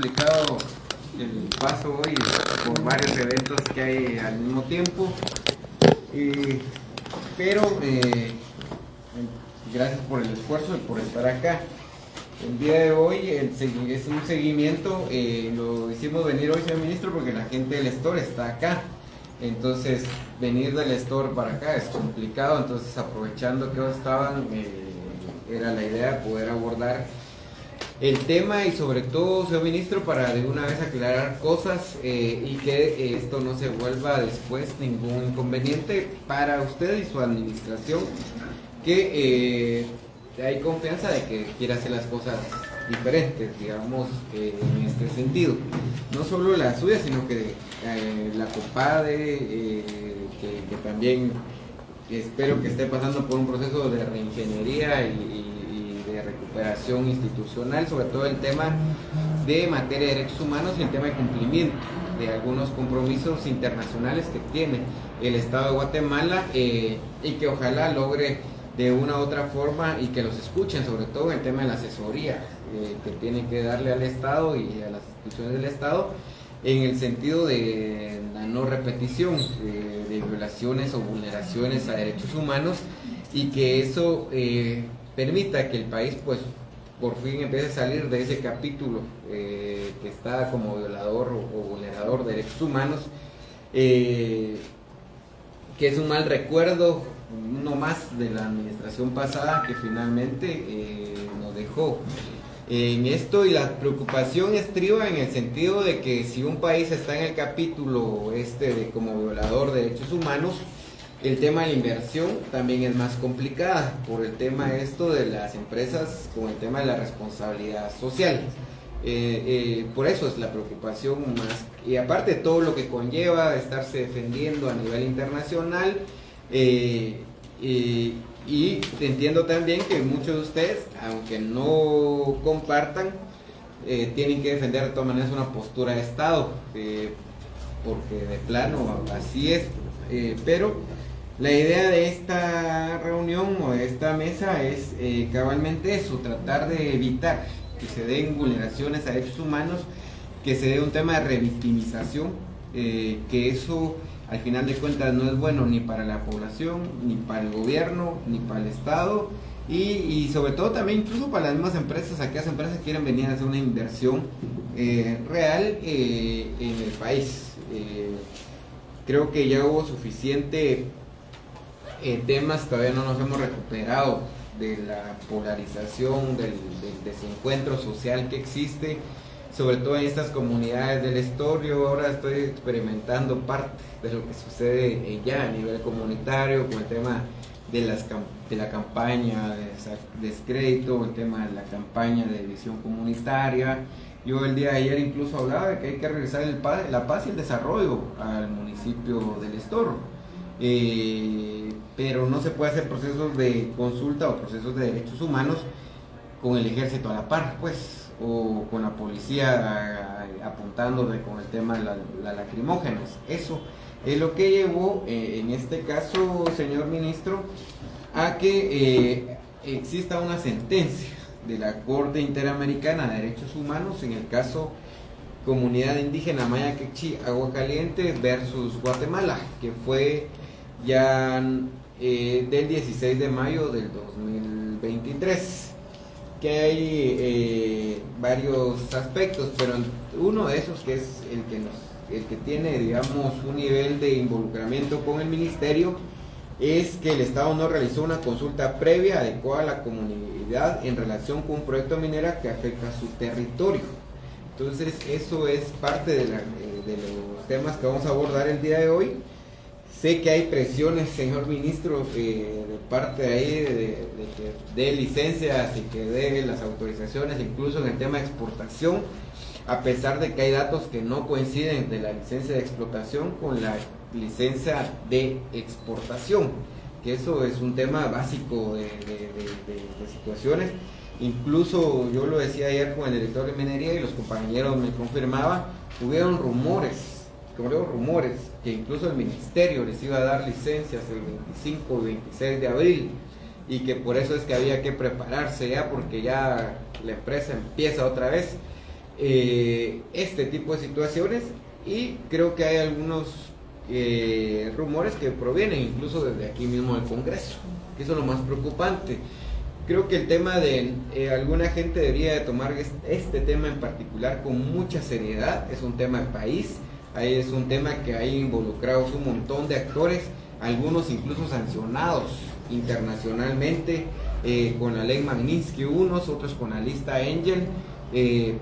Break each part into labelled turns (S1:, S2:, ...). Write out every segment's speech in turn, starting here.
S1: complicado el paso hoy por varios eventos que hay al mismo tiempo, pero gracias por el esfuerzo y por estar acá. El día de hoy es un seguimiento, lo hicimos venir hoy, señor ministro, porque la gente del store está acá. Entonces, venir del store para acá es complicado, entonces aprovechando que ellos estaban, era la idea poder abordar el tema y sobre todo, señor ministro, para de una vez aclarar cosas y que esto no se vuelva después ningún inconveniente para usted y su administración, que hay confianza de que quiera hacer las cosas diferentes, digamos, en este sentido. No solo la suya, sino que la COPADE, que también espero que esté pasando por un proceso de reingeniería y de recuperación institucional, sobre todo el tema de materia de derechos humanos y el tema de cumplimiento de algunos compromisos internacionales que tiene el Estado de Guatemala y que ojalá logre de una u otra forma y que los escuchen, sobre todo en el tema de la asesoría que tienen que darle al Estado y a las instituciones del Estado en el sentido de la no repetición de violaciones o vulneraciones a derechos humanos y que eso permita que el país pues por fin empiece a salir de ese capítulo que está como violador o vulnerador de derechos humanos, que es un mal recuerdo, uno más de la administración pasada que finalmente nos dejó en esto, y la preocupación estriba en el sentido de que si un país está en el capítulo de como violador de derechos humanos, el tema de la inversión también es más complicada por el tema de las empresas con el tema de la responsabilidad social. Por eso es la preocupación más, y aparte todo lo que conlleva estarse defendiendo a nivel internacional, y entiendo también que muchos de ustedes, aunque no compartan, tienen que defender de todas maneras una postura de Estado, porque de plano así es, pero la idea de esta reunión o de esta mesa es cabalmente eso, tratar de evitar que se den vulneraciones a derechos humanos, que se dé un tema de revictimización, que eso al final de cuentas no es bueno ni para la población, ni para el gobierno, ni para el Estado y sobre todo también incluso para las mismas empresas, aquellas empresas que quieren venir a hacer una inversión real en el país. Creo que ya hubo suficiente temas, todavía no nos hemos recuperado de la polarización, del desencuentro social que existe, sobre todo en estas comunidades del Estorio. Ahora estoy experimentando parte de lo que sucede ya a nivel comunitario con el tema de la campaña de descrédito, el tema de la campaña de división comunitaria. Yo el día de ayer incluso hablaba de que hay que regresar la paz y el desarrollo al municipio del Estorro, pero no se puede hacer procesos de consulta o procesos de derechos humanos con el ejército a la par, pues, o con la policía apuntándole con el tema de las lacrimógenas. Eso es lo que llevó, en este caso, señor ministro, a que exista una sentencia de la Corte Interamericana de Derechos Humanos en el caso Comunidad Indígena Maya Quechí Agua Caliente versus Guatemala, que fue ya del 16 de mayo del 2023. Que hay varios aspectos, pero uno de esos que es el que tiene, digamos, un nivel de involucramiento con el ministerio, es que el Estado no realizó una consulta previa adecuada a la comunidad en relación con un proyecto minera que afecta a su territorio. Entonces eso es parte de los temas que vamos a abordar el día de hoy. Sé que hay presiones, señor ministro, de parte ahí de licencias y que dé las autorizaciones, incluso en el tema de exportación, a pesar de que hay datos que no coinciden de la licencia de explotación con la licencia de exportación, que eso es un tema básico de situaciones. Incluso yo lo decía ayer con el director de minería y los compañeros me confirmaban, hubieron rumores que incluso el ministerio les iba a dar licencias el 25 y 26 de abril y que por eso es que había que prepararse ya, porque ya la empresa empieza otra vez este tipo de situaciones, y creo que hay algunos rumores que provienen incluso desde aquí mismo del Congreso, que eso es lo más preocupante. Creo que el tema de alguna gente debería de tomar este tema en particular con mucha seriedad. Es un tema de país, ahí es un tema que hay involucrados un montón de actores, algunos incluso sancionados internacionalmente con la ley Magnitsky, unos, otros con la lista Engel,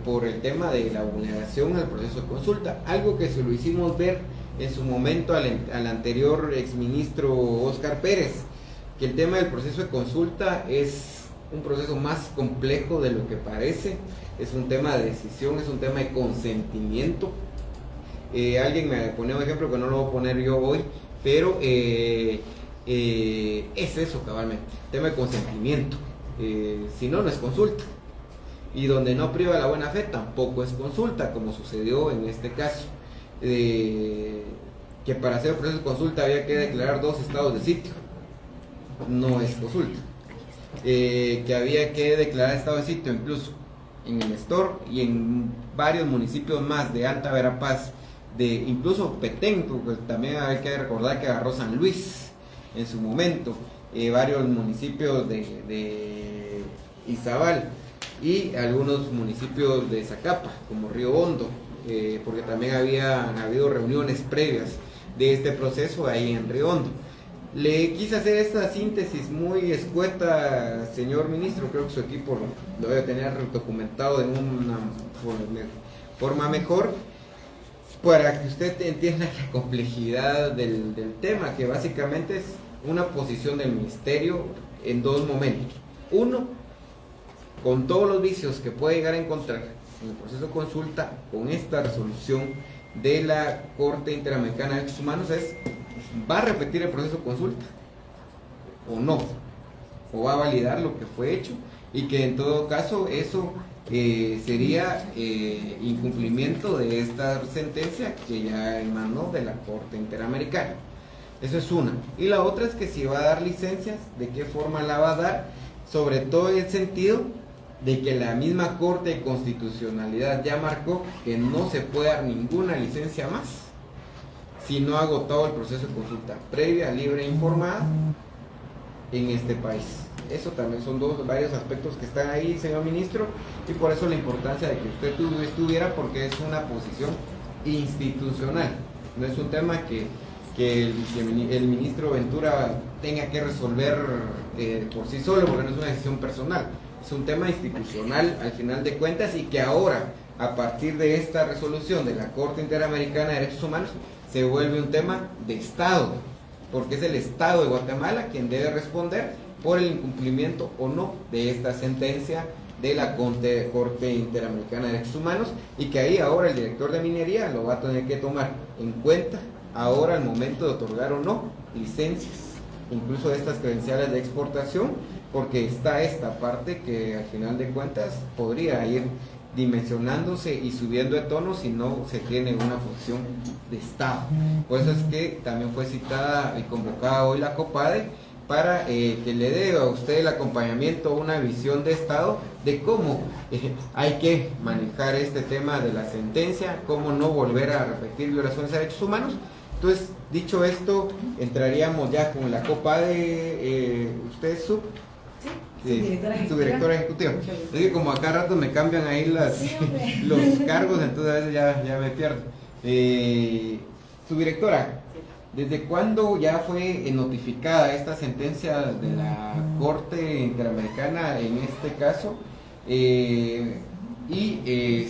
S1: por el tema de la vulneración al proceso de consulta, algo que se lo hicimos ver en su momento al anterior exministro Óscar Pérez, que el tema del proceso de consulta es un proceso más complejo de lo que parece, es un tema de decisión, es un tema de consentimiento. Alguien me pone un ejemplo que no lo voy a poner yo hoy, pero es eso cabalmente, tema de consentimiento, si no, no es consulta, y donde no priva la buena fe tampoco es consulta, como sucedió en este caso, que para hacer el proceso de consulta había que declarar 2 estados de sitio, no es consulta. Que había que declarar estado de sitio incluso en el Estor y en varios municipios más de Alta Verapaz, de incluso Petén, porque también hay que recordar que agarró San Luis en su momento, varios municipios de Izabal y algunos municipios de Zacapa, como Río Hondo, porque también habían habido reuniones previas de este proceso ahí en Río Hondo. Le quise hacer esta síntesis muy escueta, señor ministro, creo que su equipo lo debe tener documentado de una forma mejor, para que usted entienda la complejidad del tema, que básicamente es una posición del ministerio en 2 momentos. Uno, con todos los vicios que puede llegar a encontrar en el proceso de consulta, con esta resolución de la Corte Interamericana de Derechos Humanos, ¿va a repetir el proceso de consulta o no? ¿O va a validar lo que fue hecho? Y que en todo caso eso sería incumplimiento de esta sentencia que ya emanó de la Corte Interamericana. Eso es una. Y la otra es que si va a dar licencias, ¿de qué forma la va a dar? Sobre todo en el sentido de que la misma Corte de Constitucionalidad ya marcó que no se puede dar ninguna licencia más si no ha agotado el proceso de consulta previa, libre e informada en este país. Eso también son varios aspectos que están ahí, señor ministro, y por eso la importancia de que usted estuviera, porque es una posición institucional, no es un tema que el ministro Ventura tenga que resolver por sí solo, porque no es una decisión personal, es un tema institucional al final de cuentas, y que ahora, a partir de esta resolución de la Corte Interamericana de Derechos Humanos, se vuelve un tema de Estado, porque es el Estado de Guatemala quien debe responder por el incumplimiento o no de esta sentencia de la Corte Interamericana de Derechos Humanos, y que ahí ahora el director de minería lo va a tener que tomar en cuenta ahora al momento de otorgar o no licencias, incluso de estas credenciales de exportación, porque está esta parte que al final de cuentas podría ir dimensionándose y subiendo de tono si no se tiene una función de Estado. Por eso es que también fue citada y convocada hoy la COPADE para que le dé a usted el acompañamiento, una visión de Estado de cómo hay que manejar este tema de la sentencia, cómo no volver a repetir violaciones de derechos humanos. Entonces, dicho esto, entraríamos ya con la COPADE. ¿Usted es su directora ejecutiva? Es que como acá rato me cambian ahí los cargos, entonces a veces ya me pierdo. Su directora, ¿desde cuándo ya fue notificada esta sentencia de la Corte Interamericana en este caso?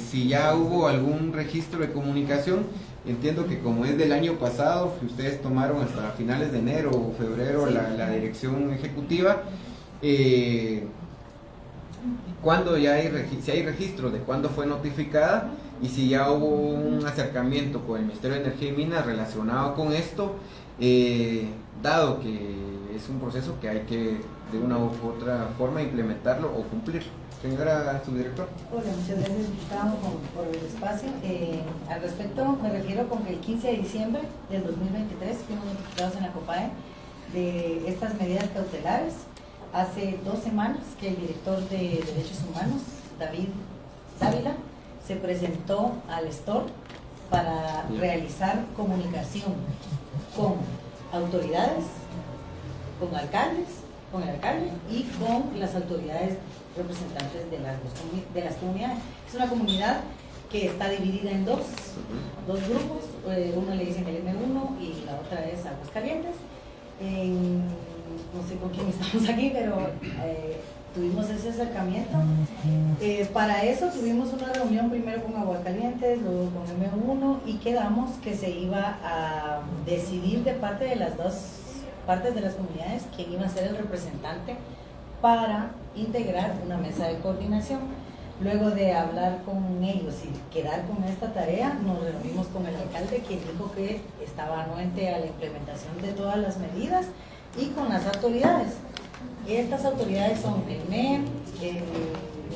S1: Si ya hubo algún registro de comunicación. Entiendo que como es del año pasado, que ustedes tomaron hasta finales de enero o febrero la dirección ejecutiva, ¿cuándo ya si hay registro de cuándo fue notificada y si ya hubo un acercamiento con el Ministerio de Energía y Minas relacionado con esto, dado que es un proceso que hay que de una u otra forma implementarlo o cumplir? Señora subdirectora.
S2: Hola, muchas gracias, diputado, por el espacio. Al respecto, me refiero con que el 15 de diciembre del 2023 fuimos notificados en la COPADE de estas medidas cautelares. Hace 2 semanas que el director de Derechos Humanos, David Dávila, se presentó al STOR para realizar comunicación con autoridades, con alcaldes, con el alcalde y con las autoridades representantes de las comunidades. Es una comunidad que está dividida en dos grupos, uno le dicen el M1 y la otra es Aguascalientes. No sé con quién estamos aquí, pero tuvimos ese acercamiento. Para eso tuvimos una reunión primero con Aguascalientes, luego con M1 y quedamos que se iba a decidir de parte de las dos partes de las comunidades quién iba a ser el representante para integrar una mesa de coordinación. Luego de hablar con ellos y quedar con esta tarea, nos reunimos con el alcalde, quien dijo que estaba anuente a la implementación de todas las medidas, y con las autoridades. Estas autoridades son el MEM, el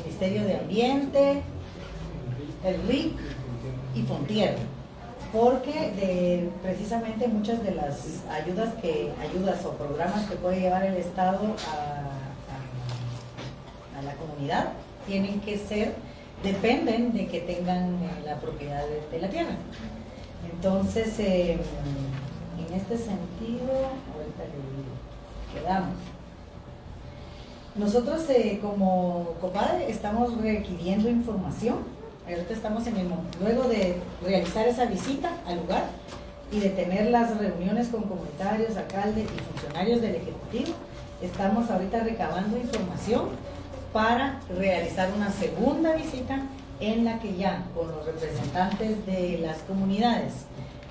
S2: Ministerio de Ambiente, el RIC y Fontier, porque precisamente muchas de las ayudas o programas que puede llevar el Estado a la comunidad dependen de que tengan la propiedad de la tierra. Entonces, en este sentido, ahorita le quedamos. Nosotros como COPADE estamos requiriendo información. Ahorita estamos luego de realizar esa visita al lugar y de tener las reuniones con comunitarios, alcaldes y funcionarios del Ejecutivo, estamos ahorita recabando información para realizar una segunda visita en la que ya con los representantes de las comunidades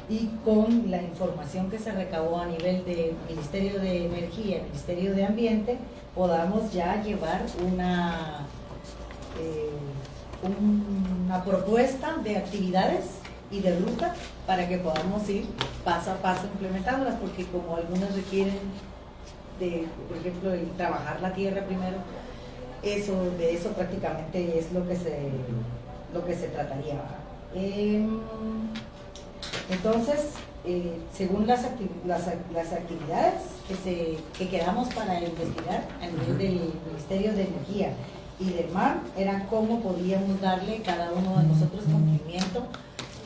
S2: y con la información que se recabó a nivel del Ministerio de Energía, Ministerio de Ambiente, podamos ya llevar una propuesta de actividades y de ruta para que podamos ir paso a paso implementándolas, porque como algunas requieren por ejemplo, el trabajar la tierra primero, de eso prácticamente es lo que se trataría. Entonces, según las actividades que quedamos para investigar a nivel del Ministerio de Energía y del MAR, era cómo podíamos darle cada uno de nosotros cumplimiento,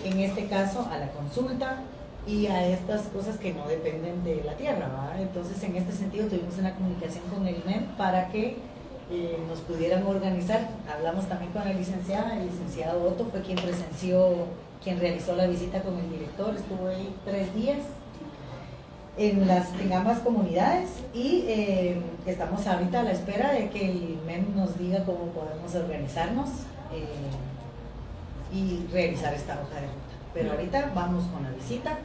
S2: en este caso a la consulta y a estas cosas que no dependen de la tierra, ¿verdad? Entonces, en este sentido tuvimos una comunicación con el MEM para que nos pudieran organizar. Hablamos también con la licenciada, el licenciado Otto fue quien realizó la visita con el director, estuvo ahí 3 días en ambas comunidades, y estamos ahorita a la espera de que el MEM nos diga cómo podemos organizarnos y realizar esta hoja de ruta. Pero ahorita vamos con la visita,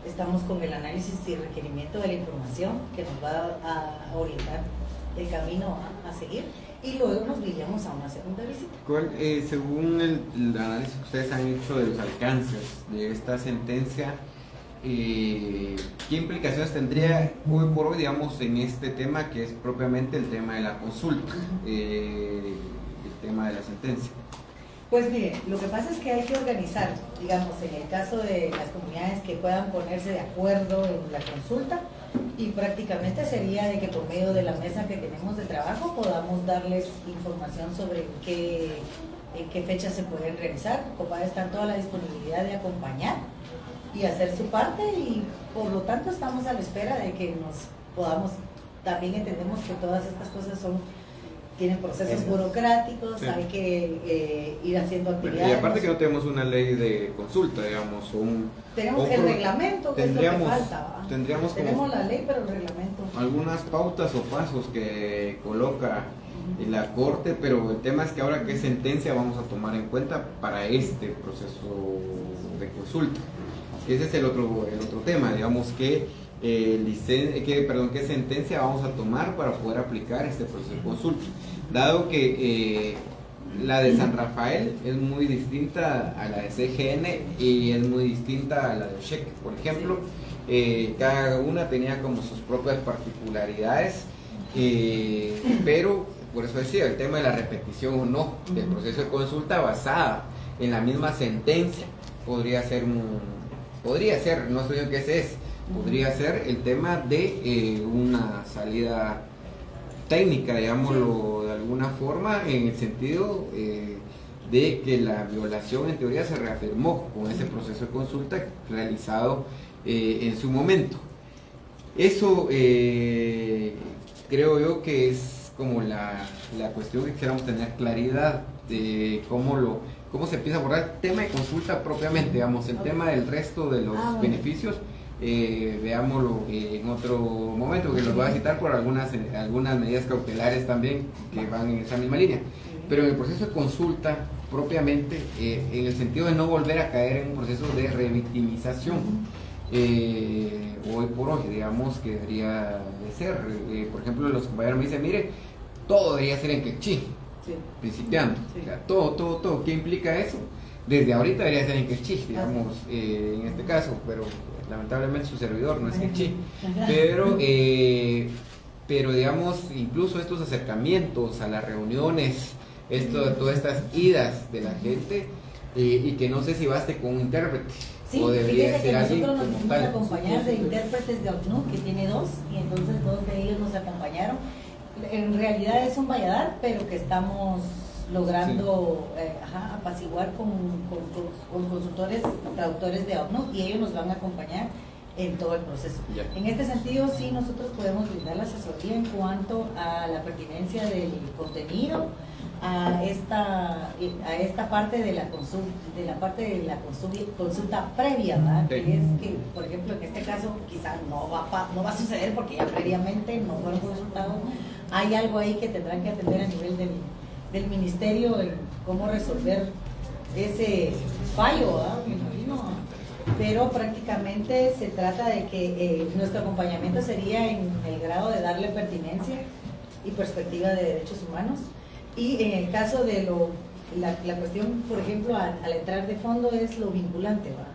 S2: estamos con el análisis y requerimiento de la información que nos va a orientar el camino a seguir, y luego nos diríamos a una segunda visita.
S1: Según el análisis que ustedes han hecho de los alcances de esta sentencia, ¿qué implicaciones tendría hoy por hoy, digamos, en este tema que es propiamente el tema de la consulta, el tema de la sentencia?
S2: Pues mire, lo que pasa es que hay que organizar, digamos, en el caso de las comunidades que puedan ponerse de acuerdo en la consulta, y prácticamente sería de que por medio de la mesa que tenemos de trabajo podamos darles información sobre en qué fechas se pueden realizar. COPADE está en toda la disponibilidad de acompañar y hacer su parte, y por lo tanto estamos a la espera de que nos podamos, también entendemos que todas estas cosas tienen procesos burocráticos, sí. Hay que ir haciendo actividades.
S1: Y aparte que no tenemos una ley de consulta, digamos,
S2: tenemos el reglamento, que es lo que falta. Tenemos la ley, pero el reglamento.
S1: Algunas pautas o pasos que coloca la Corte, pero el tema es que ahora qué sentencia vamos a tomar en cuenta para este proceso de consulta. Ese es el otro tema, digamos, qué sentencia vamos a tomar para poder aplicar este proceso de consulta, dado que la de San Rafael es muy distinta a la de CGN y es muy distinta a la de OSHEC, por ejemplo. Cada una tenía como sus propias particularidades, pero por eso decía, el tema de la repetición o no del proceso de consulta basada en la misma sentencia podría ser, no estoy diciendo que ese es, podría ser el tema de una salida técnica, digámoslo de alguna forma, en el sentido de que la violación en teoría se reafirmó con ese proceso de consulta realizado en su momento. Eso creo yo que es como la cuestión que quisiéramos tener claridad de cómo se empieza a abordar el tema de consulta propiamente, digamos, el tema del resto de los beneficios. Veámoslo en otro momento, que los voy a citar por algunas medidas cautelares también que van en esa misma línea, pero en el proceso de consulta propiamente, en el sentido de no volver a caer en un proceso de revictimización, hoy por hoy digamos que debería de ser, por ejemplo, los compañeros me dicen, mire, todo debería ser en quechí, principiando, o sea, todo, ¿qué implica eso? Desde ahorita debería ser en quechí, digamos, en este caso, pero lamentablemente su servidor no es quechí, pero digamos, incluso estos acercamientos a las reuniones, todas estas idas de la gente, y que no sé si baste con un intérprete, o debería ser alguien
S2: como tal. Nosotros nos hicimos acompañar de intérpretes de OCNUR, que tiene dos, y entonces dos de ellos nos acompañaron. En realidad es un valladar, pero que estamos logrando apaciguar con consultores, traductores de OCNUR, y ellos nos van a acompañar en todo el proceso. En este sentido, sí, nosotros podemos brindar la asesoría en cuanto a la pertinencia del contenido, a esta parte de la consulta previa, ¿verdad? Que es que, por ejemplo, en este caso quizás no va a suceder porque ya previamente no fueron consultados. Hay algo ahí que tendrán que atender a nivel del ministerio en cómo resolver ese fallo, ¿verdad? Me imagino. Pero prácticamente se trata de que nuestro acompañamiento sería en el grado de darle pertinencia y perspectiva de derechos humanos, y en el caso de la cuestión, por ejemplo, al entrar de fondo es lo vinculante, ¿va?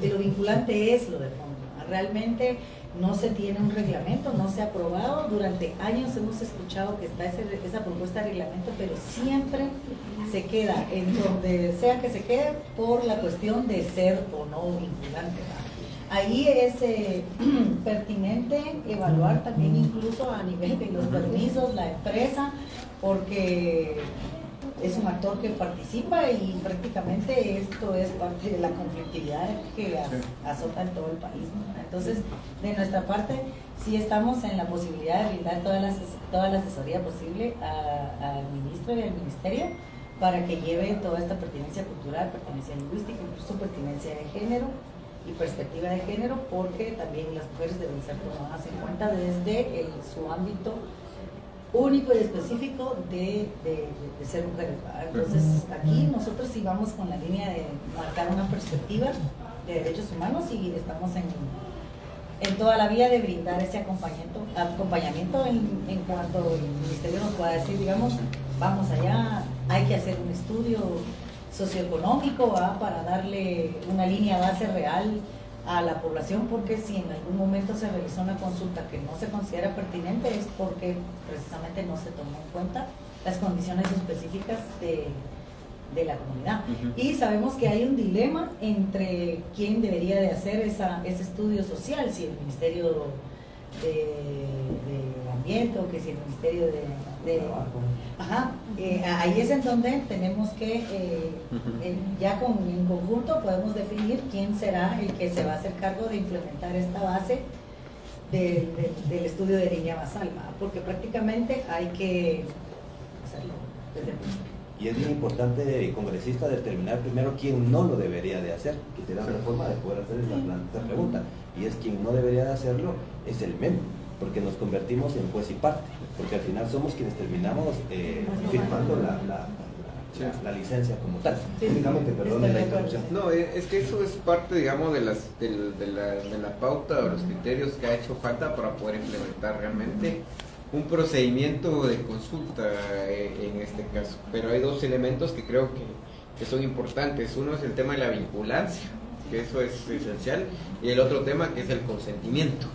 S2: Lo vinculante es lo de fondo, ¿va? Realmente no se tiene un reglamento, no se ha aprobado, durante años hemos escuchado que está esa propuesta de reglamento, pero siempre se queda en donde sea que se quede por la cuestión de ser o no vinculante, ¿va? Ahí es pertinente evaluar también incluso a nivel de los permisos, la empresa, porque es un actor que participa y prácticamente esto es parte de la conflictividad que azota en todo el país, ¿no? Entonces, de nuestra parte, sí estamos en la posibilidad de brindar toda la asesoría posible al ministro y al ministerio para que lleve toda esta pertinencia cultural, pertinencia lingüística, incluso pertinencia de género y perspectiva de género, porque también las mujeres deben ser tomadas en cuenta desde su ámbito único y específico de ser mujeres, ¿verdad? Entonces aquí nosotros sí vamos con la línea de marcar una perspectiva de derechos humanos y estamos en toda la vía de brindar ese acompañamiento en cuanto el ministerio nos pueda decir, digamos, vamos allá, hay que hacer un estudio socioeconómico, ¿verdad? Para darle una línea base real a la población, porque si en algún momento se realizó una consulta que no se considera pertinente es porque precisamente no se tomó en cuenta las condiciones específicas de la comunidad. Y sabemos que hay un dilema entre quién debería de hacer ese estudio social, si el Ministerio de Ambiente o que si el Ministerio ahí es en donde tenemos que ya en conjunto podemos definir quién será el que se va a hacer cargo de implementar esta base del estudio de línea basal, ¿va? Porque prácticamente hay que hacerlo desde el principio.
S3: Y es bien importante, congresista, determinar primero quién no lo debería de hacer, que te da una forma de poder hacer esta pregunta. Y es quien no debería de hacerlo, es el MEM, porque nos convertimos en juez y parte, porque al final somos quienes terminamos firmando la licencia como tal. Únicamente, perdone la interrupción.
S1: No, es que eso es parte, digamos, de la pauta o los criterios que ha hecho falta para poder implementar realmente un procedimiento de consulta en este caso. Pero hay dos elementos que creo que son importantes. Uno es el tema de la vinculancia, que eso es esencial, y el otro tema que es el consentimiento,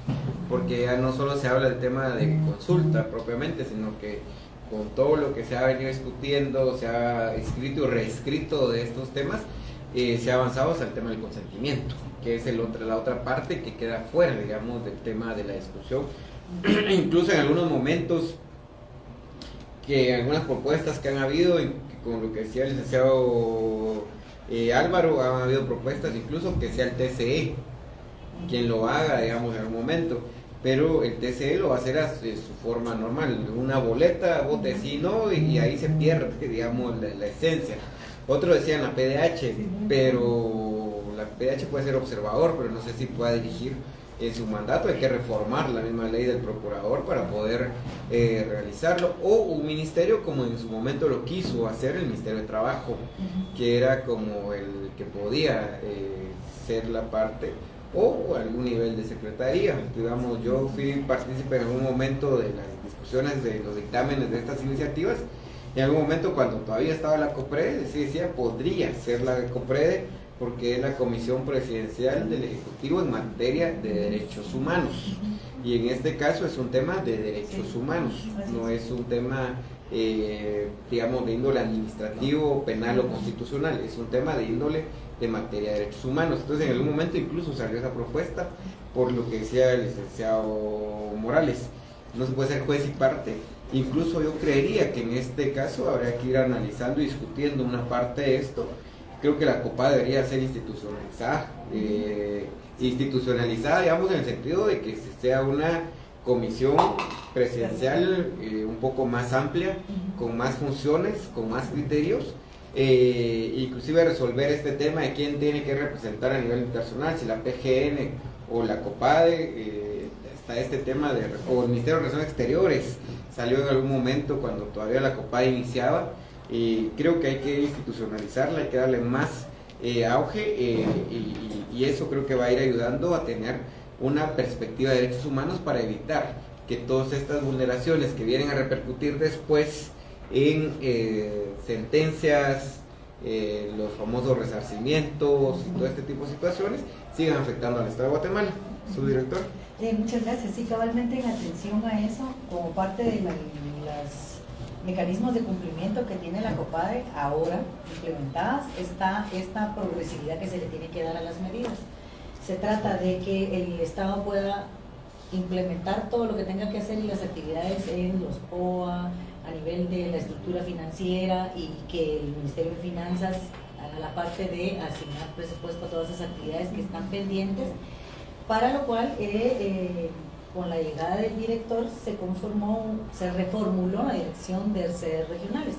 S1: porque ya no solo se habla del tema de consulta propiamente, sino que con todo lo que se ha venido discutiendo, se ha escrito y reescrito de estos temas, se ha avanzado hacia el tema del consentimiento, que es la otra parte que queda fuera, digamos, del tema de la discusión. Incluso en algunos momentos, que algunas propuestas que han habido, con lo que decía el licenciado Álvaro, han habido propuestas incluso que sea el TCE quien lo haga, digamos, en algún momento, pero el TCE lo va a hacer a su forma normal, una boleta, vote sí, no, y ahí se pierde, digamos, la esencia. Otros decían la PDH, pero la PDH puede ser observador, pero no sé si pueda dirigir en su mandato. Hay que reformar la misma ley del procurador para poder realizarlo, o un ministerio como en su momento lo quiso hacer el Ministerio de Trabajo, que era como el que podía ser la parte, o algún nivel de secretaría. Digamos, yo fui partícipe en algún momento de las discusiones de los dictámenes de estas iniciativas, y en algún momento cuando todavía estaba la COPRED, se decía podría ser la COPRED porque es la Comisión Presidencial del Ejecutivo en materia de derechos humanos, y en este caso es un tema de derechos humanos, no es un tema digamos de índole administrativo, penal o constitucional, es un tema de índole de materia de derechos humanos. Entonces en algún momento incluso salió esa propuesta por lo que decía el licenciado Morales, no se puede ser juez y parte. Incluso yo creería que en este caso habría que ir analizando y discutiendo una parte de esto. Creo que la COPA debería ser institucionalizada, digamos, en el sentido de que sea una comisión presidencial un poco más amplia, con más funciones, con más criterios, inclusive resolver este tema de quién tiene que representar a nivel internacional, si la PGN o la COPADE, está este tema o el Ministerio de Relaciones Exteriores, salió en algún momento cuando todavía la COPADE iniciaba. Creo que hay que institucionalizarla, hay que darle más auge, y eso creo que va a ir ayudando a tener una perspectiva de derechos humanos para evitar que todas estas vulneraciones que vienen a repercutir después en sentencias, los famosos resarcimientos y todo este tipo de situaciones sigan afectando al Estado de Guatemala. Su director.
S2: Muchas gracias. Sí, cabalmente en atención a eso, como parte de los mecanismos de cumplimiento que tiene la COPADE ahora implementadas, está esta progresividad que se le tiene que dar a las medidas. Se trata de que el Estado pueda implementar todo lo que tenga que hacer y las actividades en los POA, a nivel de la estructura financiera, y que el Ministerio de Finanzas haga la parte de asignar presupuesto a todas esas actividades que están pendientes, para lo cual con la llegada del director se reformuló la dirección de sedes regionales.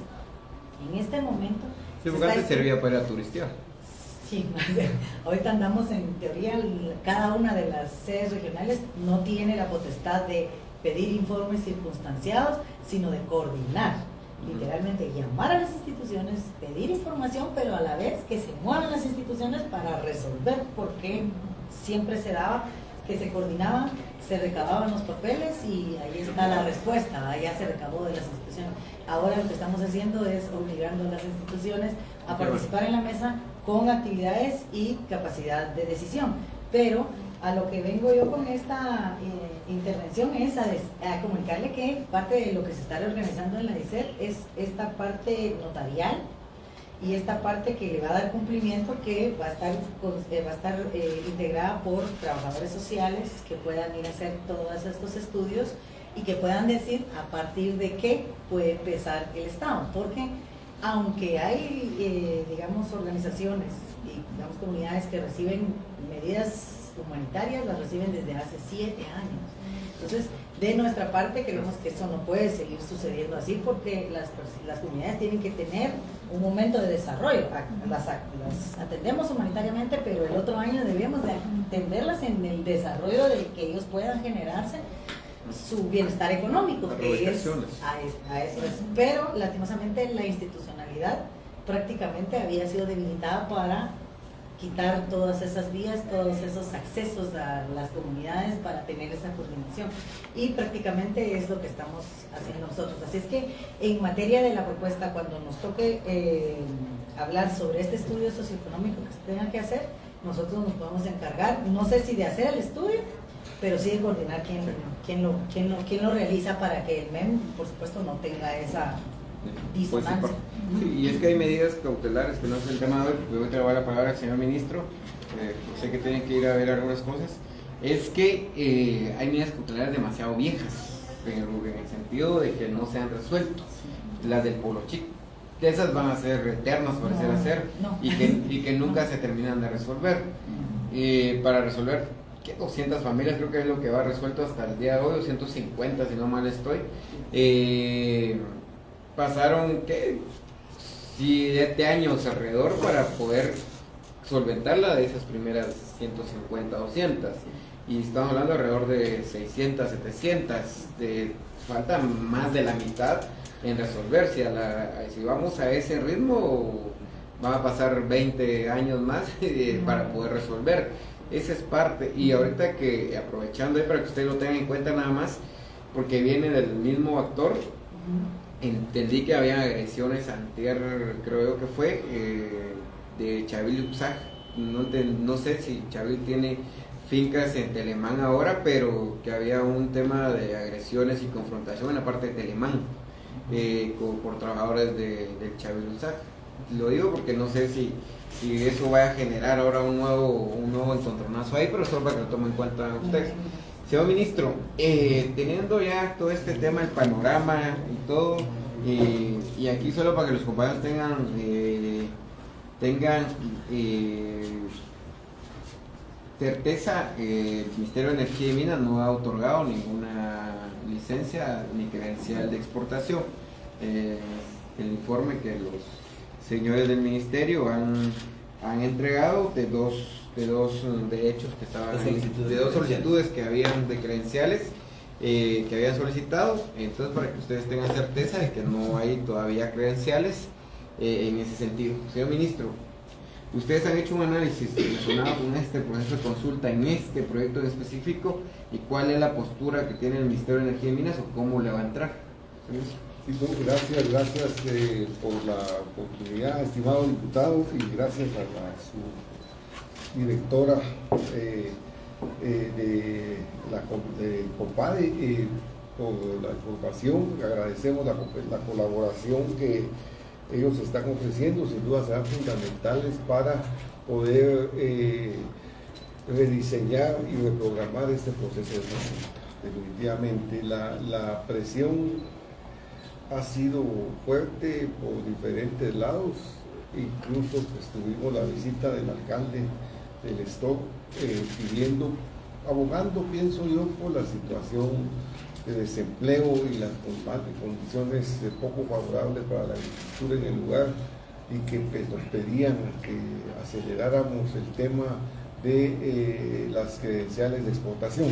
S2: En este momento...
S1: Sí, porque antes servía para turistear.
S2: Sí, ahorita andamos en teoría, cada una de las sedes regionales no tiene la potestad de pedir informes circunstanciados, sino de coordinar, literalmente llamar a las instituciones, pedir información, pero a la vez que se muevan las instituciones para resolver, porque siempre se daba que se coordinaban, se recababan los papeles y ahí está la respuesta, ya se recabó de las instituciones. Ahora lo que estamos haciendo es obligando a las instituciones a participar en la mesa con actividades y capacidad de decisión. Pero a lo que vengo yo con esta intervención es a comunicarle que parte de lo que se está reorganizando en la DICER es esta parte notarial y esta parte que le va a dar cumplimiento, que va a estar integrada por trabajadores sociales que puedan ir a hacer todos estos estudios y que puedan decir a partir de qué puede empezar el Estado, porque aunque hay digamos organizaciones y digamos comunidades que reciben medidas humanitarias, las reciben desde hace 7 años. Entonces, de nuestra parte creemos que eso no puede seguir sucediendo así, porque las comunidades tienen que tener un momento de desarrollo. Las atendemos humanitariamente, pero el otro año debemos de atenderlas en el desarrollo de que ellos puedan generarse su bienestar económico, que es a eso es. Pero lastimosamente la institucionalidad prácticamente había sido debilitada para quitar todas esas vías, todos esos accesos a las comunidades para tener esa coordinación, y prácticamente es lo que estamos haciendo nosotros. Así es que en materia de la propuesta, cuando nos toque hablar sobre este estudio socioeconómico que se tenga que hacer, nosotros nos podemos encargar, no sé si de hacer el estudio, pero sí de coordinar quién lo realiza, para que el MEM, por supuesto, no tenga esa disonancia.
S1: Pues sí, y es que hay medidas cautelares, que no es el tema de hoy, porque hoy te voy a la palabra al señor ministro, sé que tienen que ir a ver algunas cosas. Es que hay medidas cautelares demasiado viejas, en el sentido de que no se han resuelto. Las del Pueblo Chico, que esas van a ser eternas, pareciera ser,
S2: no.
S1: y que nunca se terminan de resolver. Para resolver, ¿qué? 200 familias creo que es lo que va resuelto hasta el día de hoy, 250 si no mal estoy. Pasaron, ¿qué? 7 años alrededor para poder solventarla de esas primeras 150, 200. Y estamos hablando alrededor de 600, 700. Falta más de la mitad en resolver. Si vamos a ese ritmo, va a pasar 20 años más para poder resolver. Esa es parte. Y ahorita que, aprovechando ahí para que usted lo tenga en cuenta nada más, porque viene del mismo actor, entendí que había agresiones antier, creo yo que fue, de Chavil Upsaj. No sé si Chavil tiene fincas en Telemán ahora, pero que había un tema de agresiones y confrontación en la parte de Telemán por trabajadores del Chavil Upsaj. Lo digo porque no sé si eso vaya a generar ahora un nuevo encontronazo ahí, pero solo para que lo tomen en cuenta ustedes. Señor ministro, teniendo ya todo este tema, el panorama y todo, y aquí solo para que los compañeros tengan certeza, el Ministerio de Energía y Minas no ha otorgado ninguna licencia ni credencial de exportación. El informe que los señores del ministerio han entregado de dos derechos que estaban ahí, de dos solicitudes que habían de credenciales que habían solicitado. Entonces, para que ustedes tengan certeza de que no hay todavía credenciales en ese sentido. Señor ministro, ustedes han hecho un análisis relacionado con este proceso de consulta en este proyecto en específico, y cuál es la postura que tiene el Ministerio de Energía y Minas o cómo le va a entrar.
S4: Sí, gracias por la oportunidad, estimados diputados, y gracias a su directora de COPADE por la información. Agradecemos la colaboración que ellos están ofreciendo. Sin duda serán fundamentales para poder rediseñar y reprogramar este proceso de consulta. Definitivamente la presión ha sido fuerte por diferentes lados. Incluso pues, tuvimos la visita del alcalde del Estado abogando, pienso yo, por la situación de desempleo y las condiciones poco favorables para la agricultura en el lugar, y que pues, nos pedían que aceleráramos el tema de las credenciales de exportación.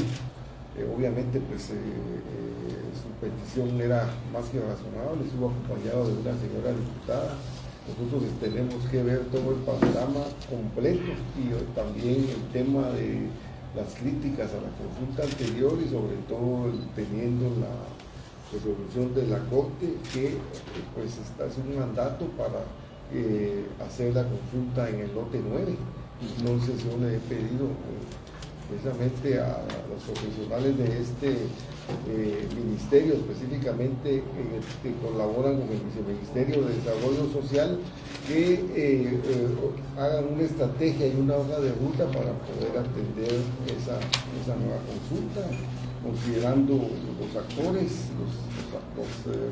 S4: Obviamente pues su petición era más que razonable, estuvo acompañado de una señora diputada. Nosotros tenemos que ver todo el panorama completo, y también el tema de las críticas a la consulta anterior, y sobre todo teniendo la resolución de la Corte que pues es un mandato para hacer la consulta en el lote 9. Entonces yo le he pedido precisamente a los profesionales de este ministerio, específicamente que colaboran con el Viceministerio de Desarrollo Social, que hagan una estrategia y una hoja de ruta para poder atender esa nueva consulta, considerando los actores,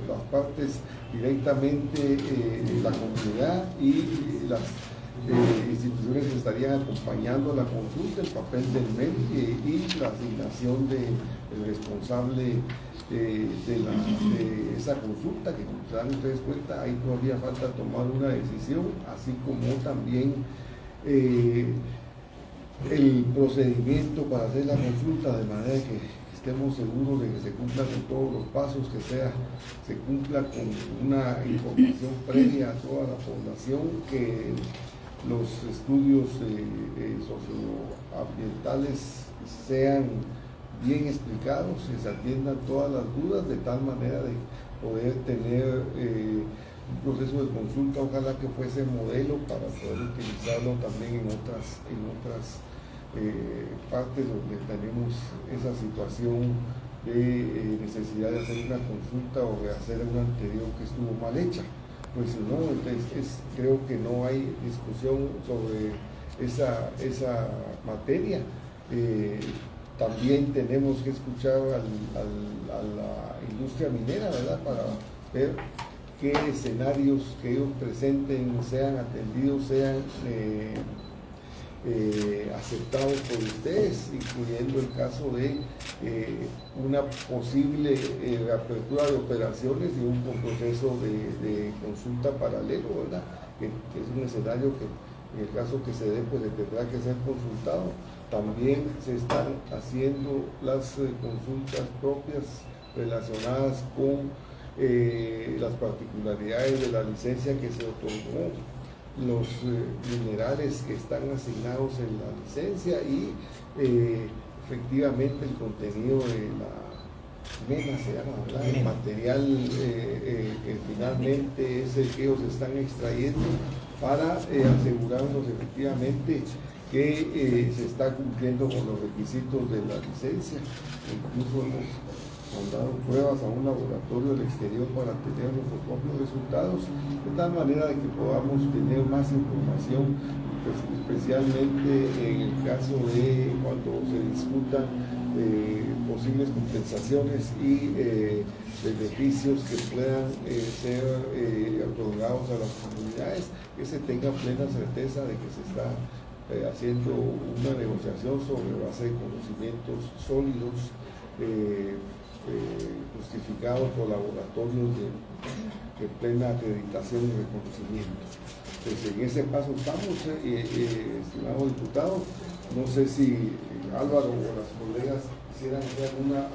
S4: las partes directamente, la comunidad y las instituciones que estarían acompañando la consulta, el papel del MED y la asignación del responsable de esa consulta, que como se dan ustedes cuenta, ahí todavía falta tomar una decisión, así como también el procedimiento para hacer la consulta, de manera que estemos seguros de que se cumplan con todos los pasos, que se cumpla con una información previa a toda la población, que los estudios socioambientales sean bien explicados, que se atiendan todas las dudas, de tal manera de poder tener un proceso de consulta, ojalá que fuese modelo para poder utilizarlo también en otras partes donde tenemos esa situación de necesidad de hacer una consulta o de hacer una anterior que estuvo mal hecha. Pues no, entonces creo que no hay discusión sobre esa materia. También tenemos que escuchar a la industria minera, ¿verdad?, para ver qué escenarios que ellos presenten sean atendidos, sean aceptados por ustedes, incluyendo el caso de una posible apertura de operaciones y un proceso de consulta paralelo, ¿verdad? Que es un escenario que en el caso que se dé, pues tendrá que ser consultado. También se están haciendo las consultas propias relacionadas con las particularidades de la licencia que se otorgó, los minerales que están asignados en la licencia y efectivamente el contenido de la mena, se llama, ¿verdad? El material que finalmente es el que ellos están extrayendo para asegurarnos efectivamente que se está cumpliendo con los requisitos de la licencia. Incluso hemos mandado pruebas a un laboratorio del exterior para tener nuestros propios resultados, de tal manera de que podamos tener más información, pues, especialmente en el caso de cuando se discutan posibles compensaciones y beneficios que puedan ser otorgados a las comunidades, que se tenga plena certeza de que se está haciendo una negociación sobre base de conocimientos sólidos, justificados por laboratorios de plena acreditación y reconocimiento. Pues en ese paso estamos, estimado diputado. No sé si Álvaro o las colegas quisieran hacer una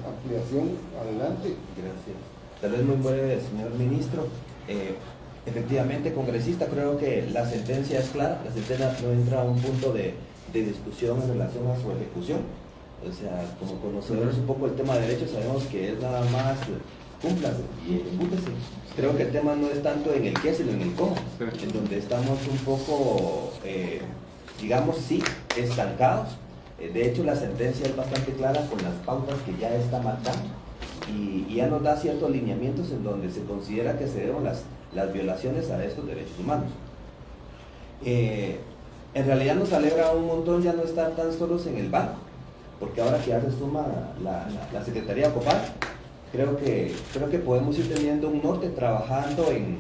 S4: ampliación. Adelante.
S3: Gracias. Tal vez muy breve, señor ministro. Efectivamente, congresista, creo que la sentencia es clara. La sentencia no entra a un punto de discusión en relación a su ejecución. O sea, como conocedores un poco el tema de derechos, sabemos que es nada más cúmplase y ejecútese. Creo que el tema no es tanto en el qué, sino en el cómo, en donde estamos un poco, digamos, sí, estancados. De hecho, la sentencia es bastante clara con las pautas que ya está marcando y ya nos da ciertos lineamientos en donde se considera que se deben las violaciones a estos derechos humanos. En realidad nos alegra un montón ya no estar tan solos en el banco, porque ahora que ya se suma la Secretaría COPAD, creo que podemos ir teniendo un norte trabajando en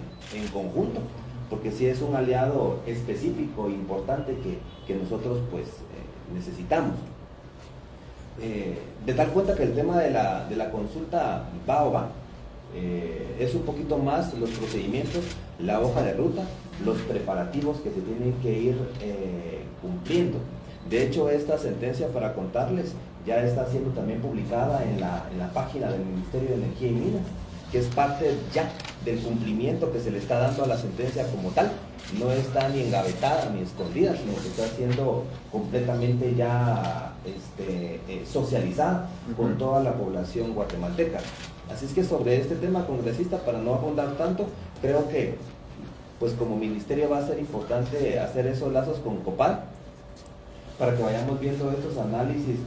S3: conjunto, porque sí es un aliado específico e importante que nosotros pues necesitamos. De tal cuenta que el tema de la consulta va, es un poquito más los procedimientos, la hoja de ruta, los preparativos que se tienen que ir cumpliendo. De hecho, esta sentencia, para contarles, ya está siendo también publicada en la página del Ministerio de Energía y Minas, que es parte ya del cumplimiento que se le está dando a la sentencia como tal. No está ni engavetada ni escondida, sino que está siendo completamente ya socializada con toda la población guatemalteca. Así es que sobre este tema, congresista, para no abundar tanto, creo que pues como ministerio va a ser importante hacer esos lazos con COPAD para que vayamos viendo estos análisis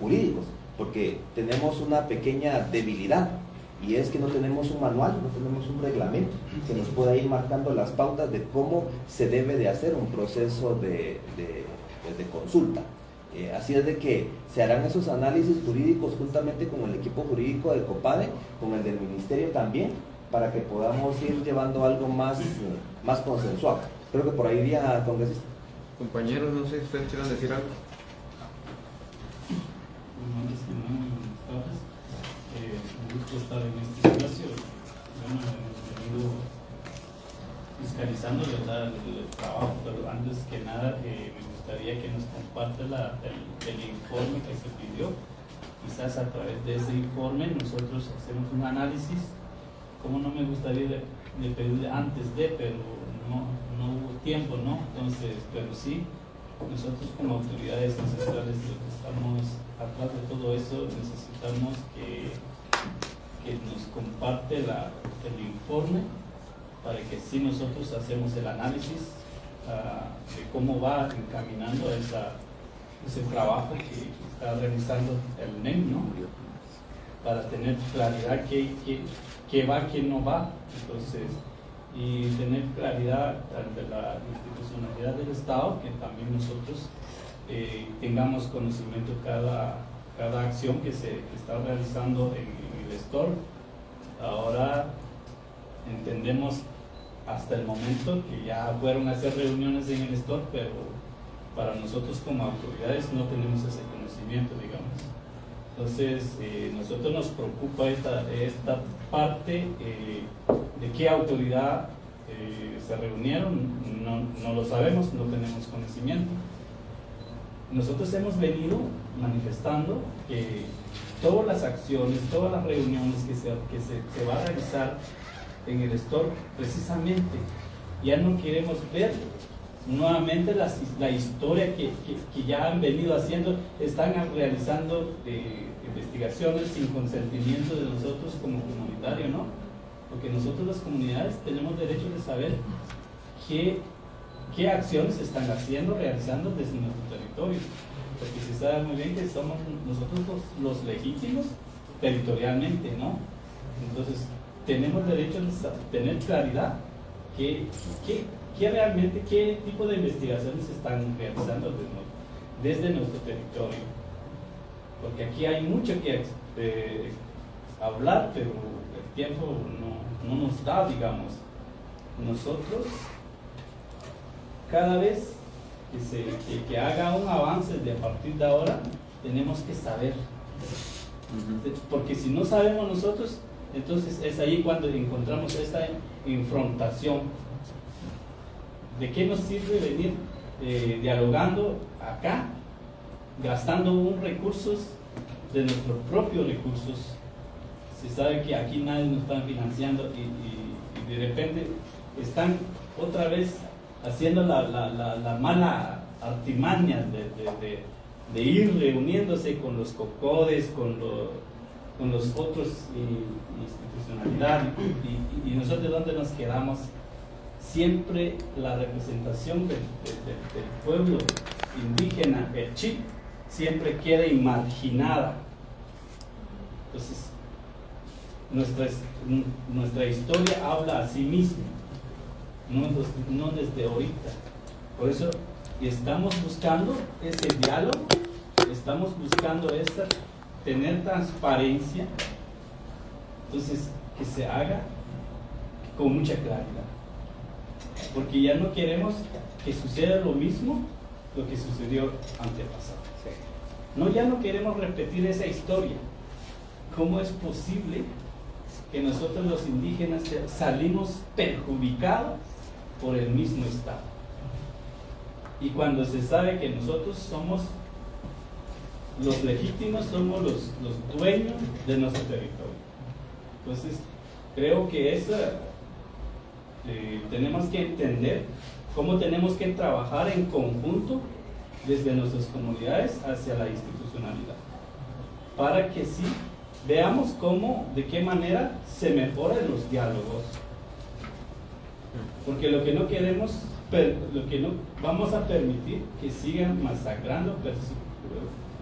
S3: jurídicos, porque tenemos una pequeña debilidad, y es que no tenemos un manual, no tenemos un reglamento que nos pueda ir marcando las pautas de cómo se debe de hacer un proceso de consulta. Así es de que se harán esos análisis jurídicos juntamente con el equipo jurídico del COPADE, con el del ministerio también, para que podamos ir llevando algo más consensuado. Creo que por ahí iría, congresista.
S1: Compañeros, no sé si ustedes quieran decir algo.
S5: Un gusto estar en este espacio. Bueno, hemos venido fiscalizando, ¿verdad?, el trabajo, pero antes que nada me gustaría que nos comparte el informe que se pidió. Quizás a través de ese informe nosotros hacemos un análisis, como no me gustaría de pedir antes de, pero no hubo tiempo, ¿no? Entonces, pero sí, nosotros como autoridades ancestrales que estamos atrás de todo eso, necesitamos que nos comparte el informe para que sí nosotros hacemos el análisis de cómo va encaminando ese trabajo que está realizando el NEM, ¿no? Para tener claridad qué va, qué no va. Entonces, y tener claridad de la institucionalidad del Estado, que también nosotros tengamos conocimiento de cada acción que se está realizando en el STOR. Ahora, Entendemos hasta el momento que ya fueron a hacer reuniones en el store, pero para nosotros como autoridades no tenemos ese conocimiento, digamos. Entonces, nosotros nos preocupa esta parte de qué autoridad se reunieron, no lo sabemos, no tenemos conocimiento. Nosotros hemos venido manifestando que todas las acciones, todas las reuniones que se va a realizar en el store, precisamente, ya no queremos ver nuevamente la historia que ya han venido haciendo. Están realizando investigaciones sin consentimiento de nosotros como comunitario, ¿no? Porque nosotros las comunidades tenemos derecho de saber qué acciones se están realizando desde nuestro territorio, porque se sabe muy bien que somos nosotros los legítimos territorialmente, ¿no? Entonces tenemos derecho a tener claridad realmente qué tipo de investigaciones se están realizando desde nuestro territorio, porque aquí hay mucho que hablar, pero el tiempo no nos da, digamos. Nosotros cada vez que haga un avance de a partir de ahora, tenemos que saber, porque si no sabemos nosotros, entonces es ahí cuando encontramos esta confrontación. ¿De qué nos sirve venir dialogando acá, gastando recursos de nuestros propios recursos? Se sabe que aquí nadie nos está financiando y de repente están otra vez haciendo la mala artimaña de ir reuniéndose con los COCODES, con los otros institucionalidades, y nosotros ¿dónde nos quedamos? Siempre la representación del pueblo indígena, el chip, siempre queda marginada. Entonces, nuestra historia habla a sí misma, no desde ahorita. Por eso estamos buscando ese diálogo, estamos buscando tener transparencia, entonces que se haga con mucha claridad, porque ya no queremos que suceda lo mismo lo que sucedió antepasado. Ya no queremos repetir esa historia. ¿Cómo es posible que nosotros los indígenas salimos perjudicados por el mismo Estado? Y cuando se sabe que nosotros somos los legítimos, somos los dueños de nuestro territorio. Entonces, creo que tenemos que entender cómo tenemos que trabajar en conjunto desde nuestras comunidades hacia la institucionalidad, para que sí veamos de qué manera se mejoran los diálogos, porque lo que no queremos, lo que no vamos a permitir que sigan masacrando,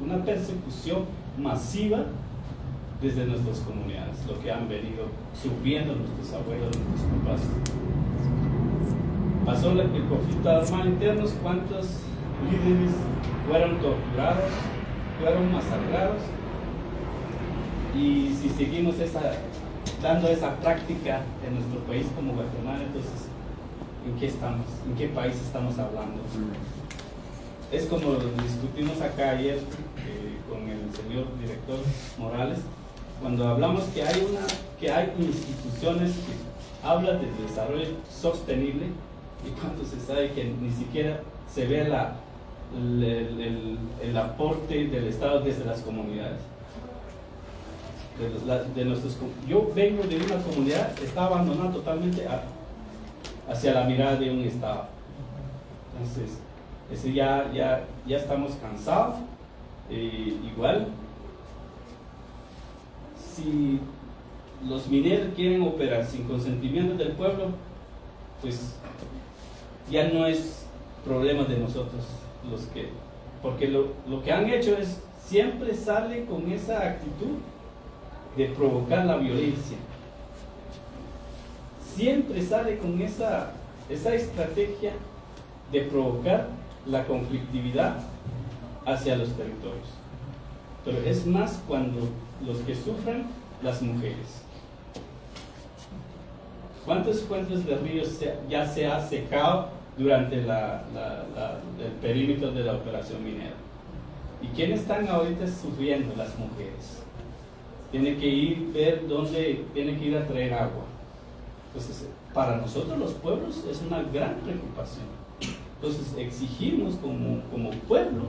S5: una persecución masiva desde nuestras comunidades, lo que han venido sufriendo nuestros abuelos, nuestros papás. Pasó el conflicto armado interno, cuántos líderes fueron torturados, fueron masacrados, y si seguimos dando esa práctica en nuestro país como Guatemala, entonces ¿en qué estamos? ¿En qué país estamos hablando? Es como discutimos acá ayer con el señor director Morales, cuando hablamos que hay instituciones que hablan de desarrollo sostenible, y cuando se sabe que ni siquiera se ve el aporte del Estado desde las comunidades. Yo vengo de una comunidad que está abandonada totalmente hacia la mirada de un Estado. Entonces, ya estamos cansados. Igual, si los mineros quieren operar sin consentimiento del pueblo, pues ya no es problema de nosotros porque lo que han hecho es siempre sale con esa actitud de provocar la violencia, siempre sale con esa estrategia de provocar la conflictividad hacia los territorios, pero es más cuando los que sufren las mujeres. ¿Cuántos fuentes de ríos ya se ha secado durante el perímetro de la operación minera? ¿Y quiénes están ahorita sufriendo? Las mujeres. Tienen que ir ver dónde tienen que ir a traer agua. Entonces, para nosotros los pueblos es una gran preocupación. Entonces, exigimos como pueblo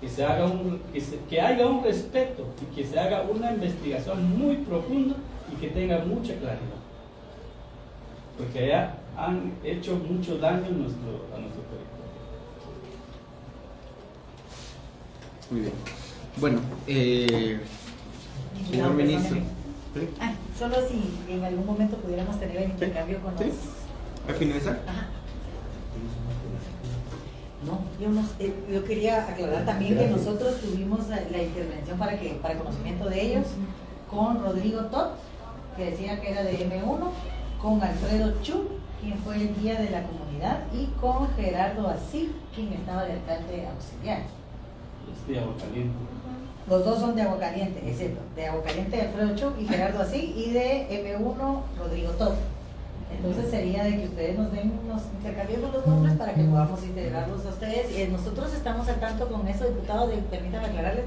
S5: que haya un respeto y que se haga una investigación muy profunda y que tenga mucha claridad. Porque allá han hecho mucho daño a nuestro territorio.
S1: Muy bien. Bueno, señor ministro. ¿Sí?
S2: Solo si en algún momento pudiéramos tener el intercambio con los...
S1: ¿Sí? ¿Al finalizar?
S2: Ajá. No, yo quería aclarar también que nosotros tuvimos la intervención para conocimiento de ellos con Rodrigo Tot, que decía que era de M1, con Alfredo Chu, quien fue el guía de la comunidad, y con Gerardo Así, quien estaba de alcalde auxiliar.
S5: De Agua Caliente.
S2: Los dos son de Agua Caliente, es cierto, de Agua Caliente Alfredo Chu y Gerardo Así, y de M1 Rodrigo Tot. Entonces sería de que ustedes nos intercambiemos los nombres para que podamos integrarlos a ustedes. Y nosotros estamos al tanto con eso, diputado, permítame aclararles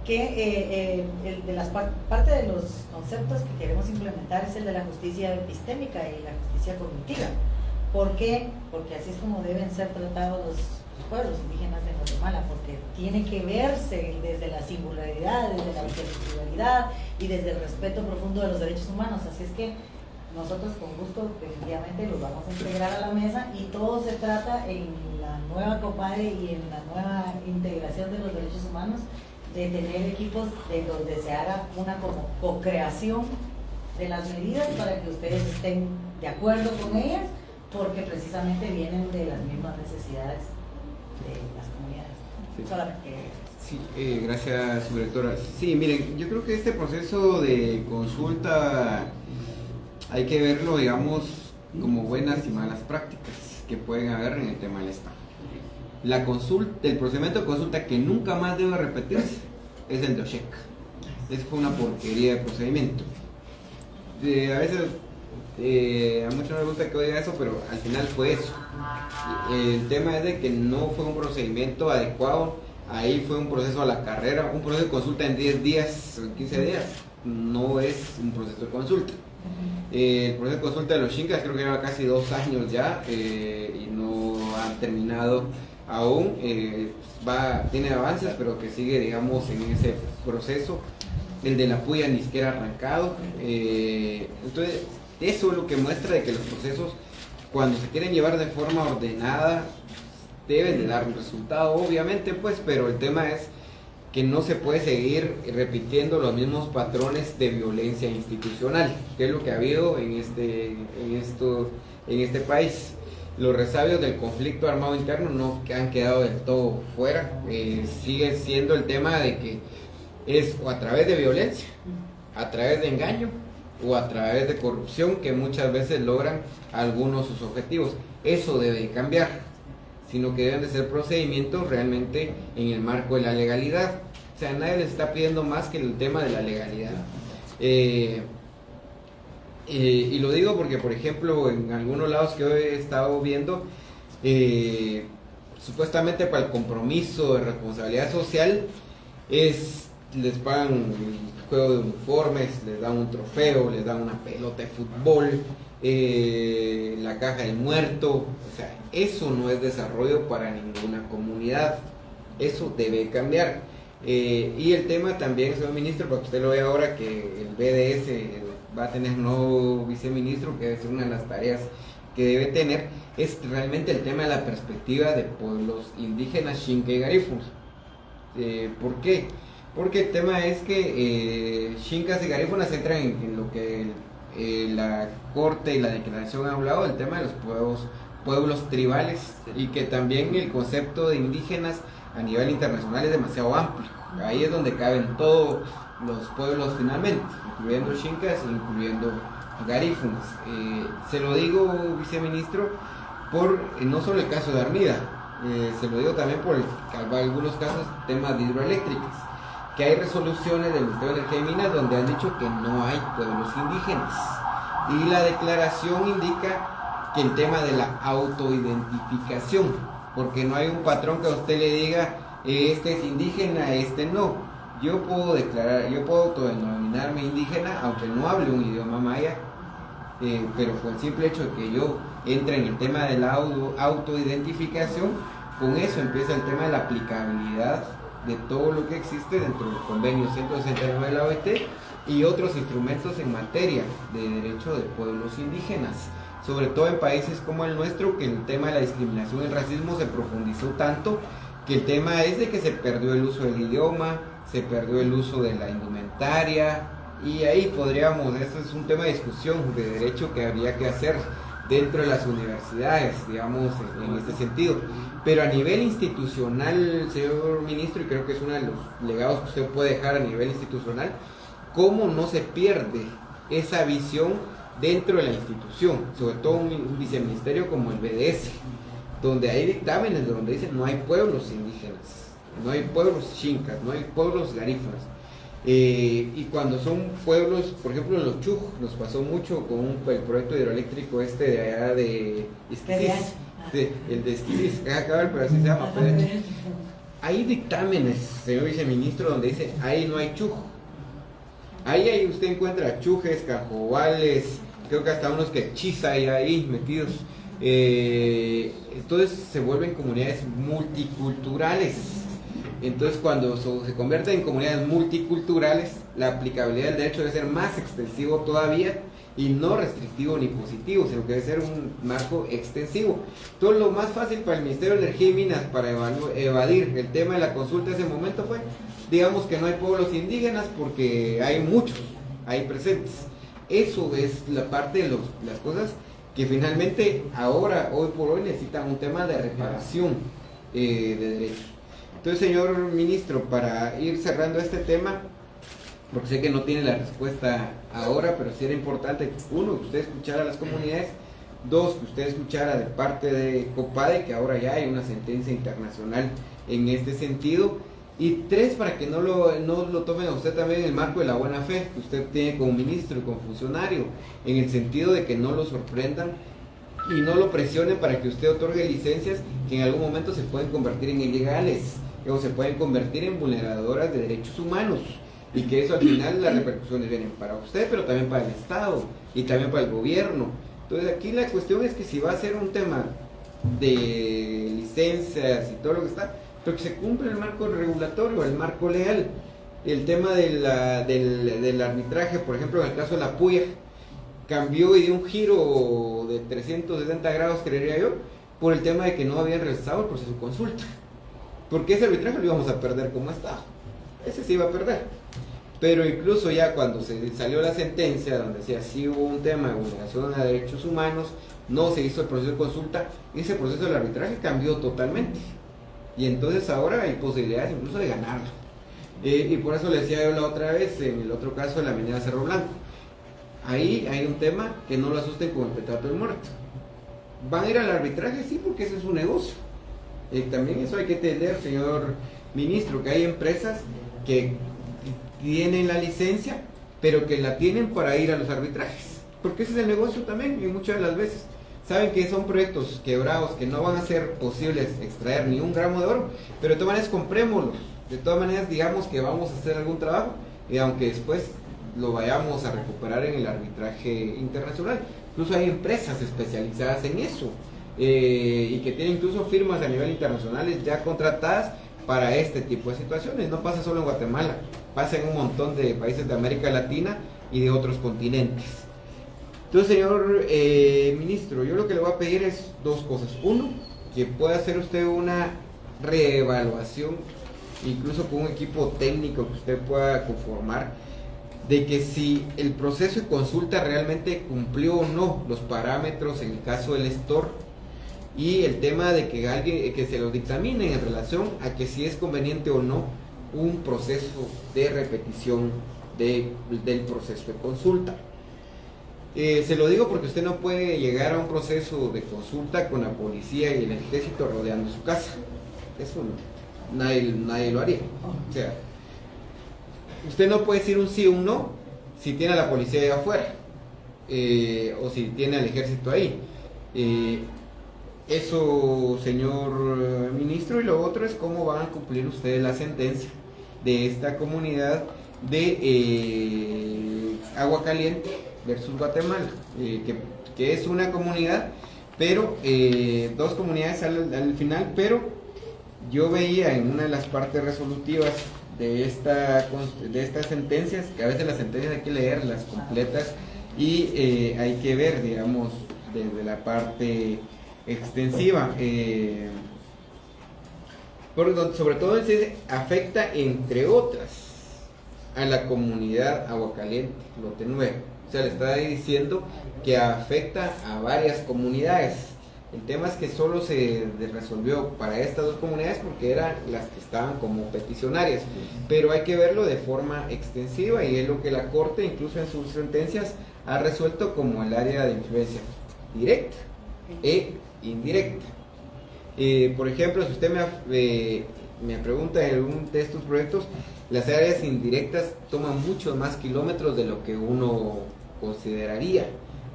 S2: que parte de los conceptos que queremos implementar es el de la justicia epistémica y la justicia cognitiva. ¿Por qué? Porque así es como deben ser tratados los pueblos indígenas de Guatemala, porque tiene que verse desde la singularidad, desde la individualidad y desde el respeto profundo de los derechos humanos. Así es que nosotros con gusto definitivamente los vamos a integrar a la mesa, y todo se trata en la nueva COPADE y en la nueva integración de los derechos humanos de tener equipos de donde se haga una como co-creación de las medidas para que ustedes estén de acuerdo con ellas, porque precisamente vienen de las mismas necesidades de las comunidades.
S1: Sí.
S2: Solamente
S1: Sí, gracias, subdirectora. Sí, miren, yo creo que este proceso de consulta hay que verlo, digamos, como buenas y malas prácticas que pueden haber en el tema del Estado. La consulta, el procedimiento de consulta que nunca más debe repetirse es el de OSHEC. Esa fue una porquería de procedimiento. A veces a muchos no les gusta que oiga eso, pero al final fue eso. El tema es de que no fue un procedimiento adecuado. Ahí fue un proceso a la carrera, un proceso de consulta en 10 días o 15 días. No es un proceso de consulta. El proceso de consulta de los Xinkas creo que lleva casi 2 años ya y no han terminado aún. Tiene avances, pero que sigue, digamos, en ese proceso. El de la Puya ni siquiera arrancado. Entonces, eso es lo que muestra de que los procesos, cuando se quieren llevar de forma ordenada, deben de dar un resultado, obviamente, pues, pero el tema es que no se puede seguir repitiendo los mismos patrones de violencia institucional, que es lo que ha habido en este país. Los resabios del conflicto armado interno no han quedado del todo fuera. Sigue siendo el tema de que es o a través de violencia, a través de engaño o a través de corrupción que muchas veces logran algunos sus objetivos. Eso debe cambiar, sino que deben de ser procedimientos realmente en el marco de la legalidad. O sea, nadie les está pidiendo más que el tema de la legalidad. Y lo digo porque, por ejemplo, en algunos lados que he estado viendo, supuestamente para el compromiso de responsabilidad social, les pagan el juego de uniformes, les dan un trofeo, les dan una pelota de fútbol, la caja del muerto. O sea, eso no es desarrollo para ninguna comunidad. Eso debe cambiar. Y el tema también, señor ministro, para que usted lo vea ahora, que el BDS va a tener un nuevo viceministro, que es una de las tareas que debe tener, es realmente el tema de la perspectiva de pueblos indígenas, Xinca y Garífuna. ¿Por qué? Porque el tema es que Xincas y Garífunas entran en lo que la Corte y la Declaración han hablado, del tema de los pueblos tribales, y que también el concepto de indígenas a nivel internacional es demasiado amplio. Ahí es donde caben todos los pueblos finalmente, incluyendo Xincas e incluyendo Garífunas. Se lo digo, viceministro, por no solo el caso de Armida, se lo digo también por algunos casos, temas de hidroeléctricas, que hay resoluciones del Ministerio de Energía y Minas donde han dicho que no hay pueblos indígenas. Y la declaración indica que el tema de la autoidentificación, porque no hay un patrón que a usted le diga, este es indígena, este no. Yo puedo declarar, yo puedo autodenominarme indígena, aunque no hable un idioma maya, pero con el simple hecho de que yo entre en el tema de la autoidentificación, con eso empieza el tema de la aplicabilidad de todo lo que existe dentro del convenio 169 de la OIT y otros instrumentos en materia de derecho de pueblos indígenas, sobre todo en países como el nuestro, que el tema de la discriminación y el racismo se profundizó tanto que el tema es de que se perdió el uso del idioma, se perdió el uso de la indumentaria, y ahí podríamos, eso es un tema de discusión de derecho que habría que hacer dentro de las universidades, digamos, en este sentido. Pero a nivel institucional, señor ministro, y creo que es uno de los legados que usted puede dejar a nivel institucional, ¿cómo no se pierde esa visión dentro de la institución? Sobre todo un viceministerio como el BDS, donde hay dictámenes donde dicen no hay pueblos indígenas, no hay pueblos chincas, no hay pueblos garifas. Y cuando son pueblos, por ejemplo en los Chuj, nos pasó mucho con el proyecto hidroeléctrico de allá de Esquisís, el de Esquisís, pero así se llama. Hay dictámenes, señor viceministro, donde dice ahí no hay Chuj. Ahí usted encuentra chujes, cajobales, creo que hasta unos quechís hay ahí metidos. Entonces se vuelven comunidades multiculturales. Entonces cuando se convierten en comunidades multiculturales, la aplicabilidad del derecho debe ser más extensivo todavía y no restrictivo ni positivo, sino que debe ser un marco extensivo. Entonces lo más fácil para el Ministerio de Energía y Minas para evadir el tema de la consulta en ese momento fue, digamos que no hay pueblos indígenas porque hay muchos ahí presentes. Eso es la parte de las cosas que finalmente ahora, hoy por hoy, necesitan un tema de reparación de derechos. Entonces, señor ministro, para ir cerrando este tema, porque sé que no tiene la respuesta ahora, pero sí era importante, uno, que usted escuchara a las comunidades, dos, que usted escuchara de parte de COPADE, que ahora ya hay una sentencia internacional en este sentido, y tres, para que no lo tomen a usted también en el marco de la buena fe que usted tiene como ministro y como funcionario, en el sentido de que no lo sorprendan y no lo presionen para que usted otorgue licencias que en algún momento se pueden convertir en ilegales o se pueden convertir en vulneradoras de derechos humanos, y que eso al final las repercusiones vienen para usted, pero también para el Estado y también para el gobierno. Entonces aquí la cuestión es que si va a ser un tema de licencias y todo lo que está, pero que se cumpla el marco regulatorio, el marco legal. El tema del arbitraje, por ejemplo, en el caso de la Puya, cambió y dio un giro de 360 grados, creería yo, por el tema de que no habían realizado el proceso de consulta. Porque ese arbitraje lo íbamos a perder como Estado. Ese se iba a perder. Pero incluso ya cuando se salió la sentencia, donde decía sí hubo un tema de vulneración a derechos humanos, no se hizo el proceso de consulta, ese proceso del arbitraje cambió totalmente. Y entonces ahora hay posibilidades incluso de ganarlo. Y por eso le decía yo la otra vez, en el otro caso de la avenida Cerro Blanco, ahí hay un tema que no lo asusten con el petrato del muerto. ¿Van a ir al arbitraje? Sí, porque ese es su negocio. También eso hay que entender, señor ministro, que hay empresas que tienen la licencia, pero que la tienen para ir a los arbitrajes, porque ese es el negocio también, y muchas de las veces saben que son proyectos quebrados, que no van a ser posibles extraer ni un gramo de oro, pero de todas maneras comprémoslos, de todas maneras digamos que vamos a hacer algún trabajo, y aunque después lo vayamos a recuperar en el arbitraje internacional. Incluso hay empresas especializadas en eso, y que tienen incluso firmas a nivel internacional ya contratadas para este tipo de situaciones. No pasa solo en Guatemala, pasa en un montón de países de América Latina y de otros continentes. Entonces, señor ministro, yo lo que le voy a pedir es dos cosas. Uno, que pueda hacer usted una reevaluación, incluso con un equipo técnico que usted pueda conformar, de que si el proceso de consulta realmente cumplió o no los parámetros en el caso del STOR, y el tema de que se lo dictamine en relación a que si es conveniente o no un proceso de repetición del proceso de consulta. Se lo digo porque usted no puede llegar a un proceso de consulta con la policía y el ejército rodeando su casa. Eso no, nadie lo haría. O sea, usted no puede decir un sí o un no si tiene a la policía ahí afuera. o si tiene al ejército ahí. Eso, señor ministro, y lo otro es cómo van a cumplir ustedes la sentencia de esta comunidad de Agua Caliente versus Guatemala, que es una comunidad, pero dos comunidades al final, pero yo veía en una de las partes resolutivas de estas sentencias, que a veces las sentencias hay que leerlas completas y hay que ver, digamos, desde la parte extensiva, sobre todo se afecta, entre otras, a la comunidad Aguacaliente, Lote 9. O sea, le está diciendo que afecta a varias comunidades. El tema es que solo se resolvió para estas dos comunidades porque eran las que estaban como peticionarias, pero hay que verlo de forma extensiva y es lo que la Corte, incluso en sus sentencias, ha resuelto como el área de influencia directa e indirecta. Por ejemplo, si usted me pregunta en algún de estos proyectos, las áreas indirectas toman muchos más kilómetros de lo que uno consideraría,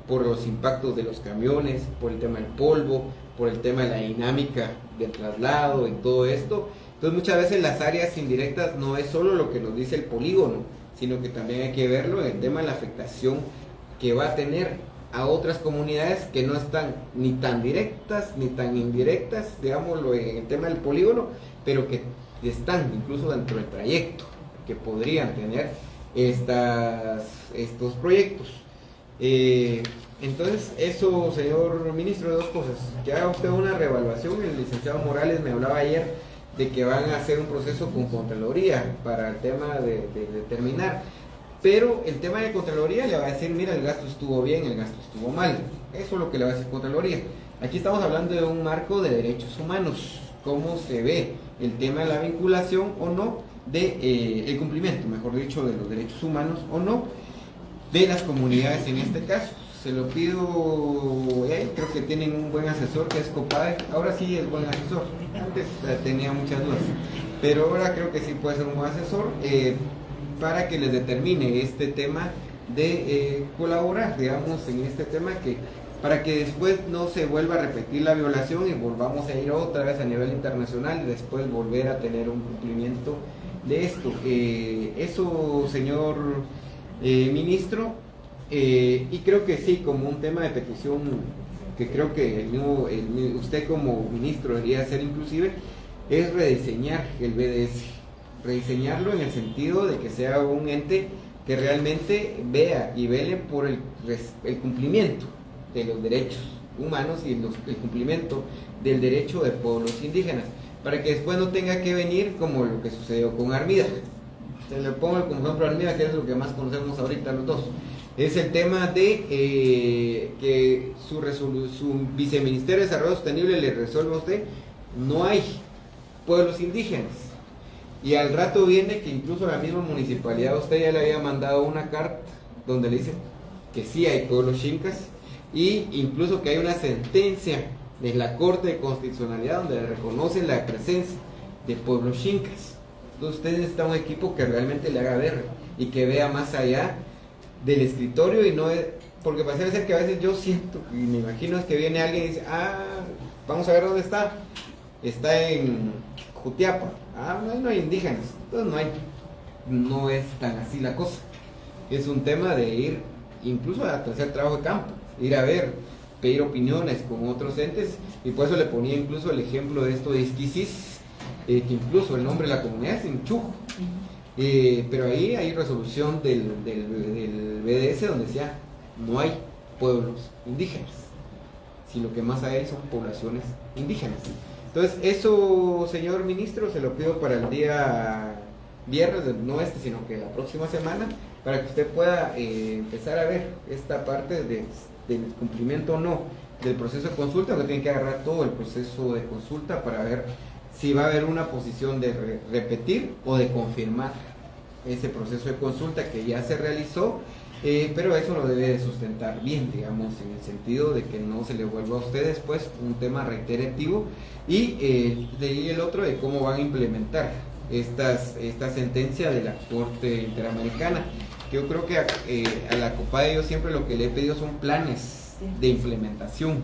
S1: por los impactos de los camiones, por el tema del polvo, por el tema de la dinámica del traslado y todo esto. Entonces muchas veces las áreas indirectas no es solo lo que nos dice el polígono, sino que también hay que verlo en el tema de la afectación que va a tener a otras comunidades que no están ni tan directas ni tan indirectas, digámoslo, en el tema del polígono, pero que están incluso dentro del trayecto, que podrían tener estos proyectos. Entonces, eso, señor ministro, dos cosas: que haga usted una reevaluación. El licenciado Morales me hablaba ayer de que van a hacer un proceso con Contraloría para el tema de determinar, pero el tema de Contraloría le va a decir, mira, el gasto estuvo bien, el gasto estuvo mal. Eso es lo que le va a decir Contraloría. Aquí estamos hablando de un marco de derechos humanos, cómo se ve el tema de la vinculación o no, el cumplimiento, mejor dicho, de los derechos humanos o no, de las comunidades en este caso. Se lo pido, creo que tienen un buen asesor que es Copade, ahora sí es buen asesor, antes tenía muchas dudas, pero ahora creo que sí puede ser un buen asesor para que les determine este tema de colaborar, digamos, en este tema, para que después no se vuelva a repetir la violación y volvamos a ir otra vez a nivel internacional y después volver a tener un cumplimiento de esto. Eso, señor ministro, y creo que sí, como un tema de petición que creo que usted como ministro debería hacer inclusive, es rediseñar el BDS, rediseñarlo en el sentido de que sea un ente que realmente vea y vele por el cumplimiento de los derechos humanos y el cumplimiento del derecho de pueblos indígenas, para que después no tenga que venir como lo que sucedió con Armida. Se le pongo como ejemplo a Armida, que es lo que más conocemos ahorita los dos. Es el tema de que su viceministerio de Desarrollo Sostenible le resuelve a usted, no hay pueblos indígenas. Y al rato viene que incluso la misma municipalidad a usted ya le había mandado una carta donde le dice que sí hay pueblos xincas, y incluso que hay una sentencia de la Corte de Constitucionalidad donde le reconoce la presencia de pueblos xincas. Entonces usted necesita un equipo que realmente le haga ver y que vea más allá del escritorio, y no porque parece ser que a veces yo siento y me imagino es que viene alguien y dice, vamos a ver dónde está en Jutiapa, no hay indígenas, entonces no es tan así la cosa. Es un tema de ir incluso a hacer trabajo de campo, ir a ver, pedir opiniones con otros entes, y por eso le ponía incluso el ejemplo de esto de Isquisis, que incluso el nombre de la comunidad es Inchujo, pero ahí hay resolución del BDS donde decía no hay pueblos indígenas, sino que más hay son poblaciones indígenas. Entonces eso, señor ministro, se lo pido para el día viernes, no sino que la próxima semana, para que usted pueda empezar a ver esta parte del cumplimiento o no del proceso de consulta, que tiene que agarrar todo el proceso de consulta para ver si va a haber una posición de repetir o de confirmar ese proceso de consulta que ya se realizó, pero eso lo debe de sustentar bien, digamos, en el sentido de que no se le vuelva a usted después un tema reiterativo, y de ahí el otro de cómo van a implementar esta sentencia de la Corte Interamericana, que yo creo que a la COPADE yo siempre lo que le he pedido son planes de implementación,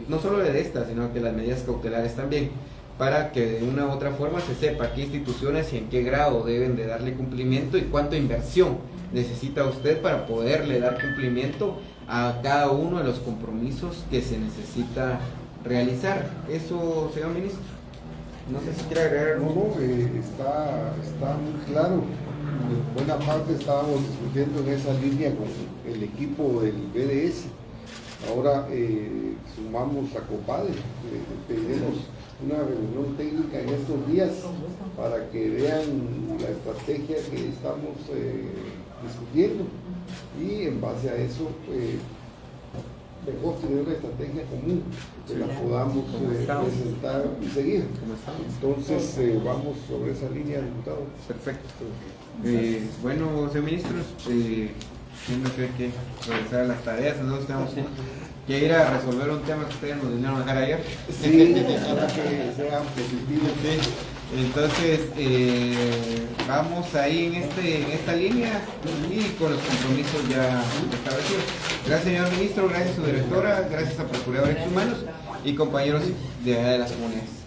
S1: no solo de esta, sino que las medidas cautelares también, para que de una u otra forma se sepa qué instituciones y en qué grado deben de darle cumplimiento y cuánta inversión necesita usted para poderle dar cumplimiento a cada uno de los compromisos que se necesita realizar. Eso, señor ministro, no sé si quiere agregar algo.
S4: No, está muy claro. En buena parte estábamos discutiendo en esa línea con el equipo del BDS. Ahora sumamos a COPADE, pediremos una reunión técnica en estos días para que vean la estrategia que estamos discutiendo y en base a eso mejor tener una estrategia común que la podamos presentar y seguir. Entonces vamos sobre esa línea, diputado.
S1: Perfecto. Bueno, señor ministro, ¿quién no cree que regresar a las tareas? Nosotros tenemos que ir a resolver un tema que ustedes nos vinieron a dejar ayer.
S4: Sí, para que sean positivos.
S1: Sí. Entonces, vamos ahí en esta línea y con los compromisos ya establecidos. Gracias, señor ministro, gracias a su directora, gracias a Procuradores Humanos y compañeros de las comunidades.